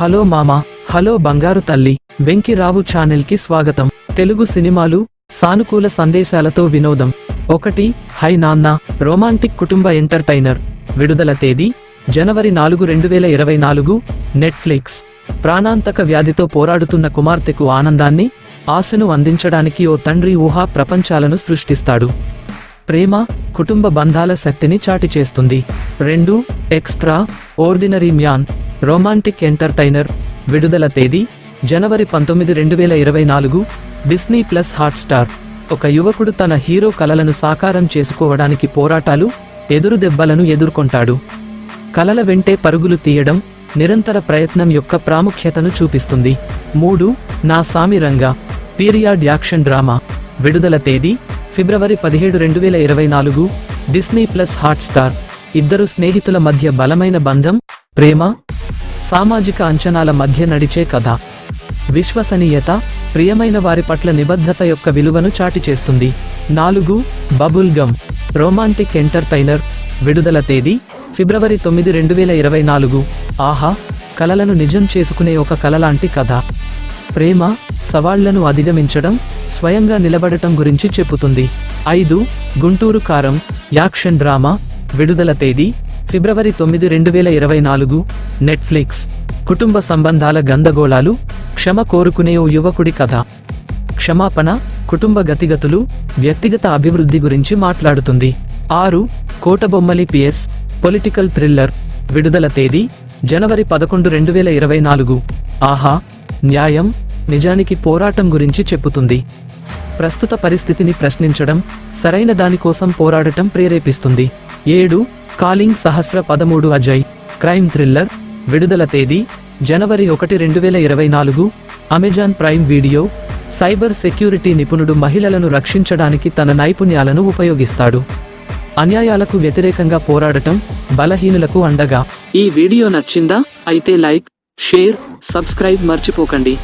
Hello మామా, hello బంగారు తల్లి, వెంకిరావు ఛానల్ కి స్వాగతం. తెలుగు సినిమాలు, సానుకూల సందేశాలతో వినోదం. 1. హై నాన్న, రొమాంటిక్ కుటుంబ ఎంటర్టైనర్. విడుదల తేదీ జనవరి 4, 2024. నెట్ఫ్లిక్స్. ప్రాణాంతక వ్యాధితో పోరాడుతున్న కుమార్తెకు ఆనందాన్ని, ఆశను అందించడానికి ఓ తండ్రి ఊహా ప్రపంచాలను సృష్టిస్తాడు. ప్రేమ, కుటుంబ బంధాల శక్తిని చాటి చేస్తుంది. 2. Extra ordinary man, romantic entertainer. విడుదల తేదీ జనవరి 19, 2024. Disney plus Hotstar. ఒక యువకుడు తన హీరో కలలను సాకారం చేసుకోవడానికి పోరాటాలు, ఎదురుదెబ్బలను ఎదుర్కొంటాడు. కలల వెంటే పరుగులు తీయడం, నిరంతర ప్రయత్నం యొక్క ప్రాముఖ్యతను చూపిస్తుంది. 3. నా సామిరంగా, పీరియాడ్ యాక్షన్ డ్రామా. విడుదల తేదీ ఫిబ్రవరి 17, 2024. Disney plus Hotstar. ఇద్దరు స్నేహితుల మధ్య బలమైన బంధం, ప్రేమ, సామాజిక అంచనాల మధ్య నడిచే కథ. విశ్వసనీయత, ప్రియమైన వారి పట్ల నిబద్ధత యొక్క విలువను చాటి చేస్తుంది. 4. Bubble gum, romantic entertainer. విడుదల తేదీ ఫిబ్రవరి 9, 2024. ఆహా, కలలను నిజం చేసుకునే ఒక కలలాంటి కథ. ప్రేమ, సవాళ్లను అధిగమించడం, స్వయంగా నిలబడటం గురించి చెప్పుతుంది. 5. గుంటూరు కారం, యాక్షన్ డ్రామా. విడుదల తేదీ ఫిబ్రవరి 9, 2024. నెట్ఫ్లిక్స్. కుటుంబ సంబంధాల గందగోళాలు, క్షమ కోరుకునే ఓ యువకుడి కథ. క్షమాపణ, కుటుంబ గతిగతులు, వ్యక్తిగత అభివృద్ధి గురించి మాట్లాడుతుంది. 6. Kotabommali PS, political thriller. విడుదల తేదీ జనవరి 11, 2024. ఆహా, న్యాయం, నిజానికి పోరాటం గురించి చెప్పుతుంది. ప్రస్తుత పరిస్థితిని ప్రశ్నించడం, సరైన దానికోసం పోరాడటం ప్రేరేపిస్తుంది. 7. కాలింగ్ సహస్ర 13 అజయ్, క్రైమ్ థ్రిల్లర్. విడుదల తేదీ జనవరి 1, 2024. Amazon prime video. Cyber security నిపుణుడు మహిళలను రక్షించడానికి తన నైపుణ్యాలను ఉపయోగిస్తాడు. అన్యాయాలకు వ్యతిరేకంగా పోరాడటం, బలహీనులకు అండగా. ఈ వీడియో నచ్చిందా? అయితే లైక్, షేర్, సబ్స్క్రైబ్ మర్చిపోకండి.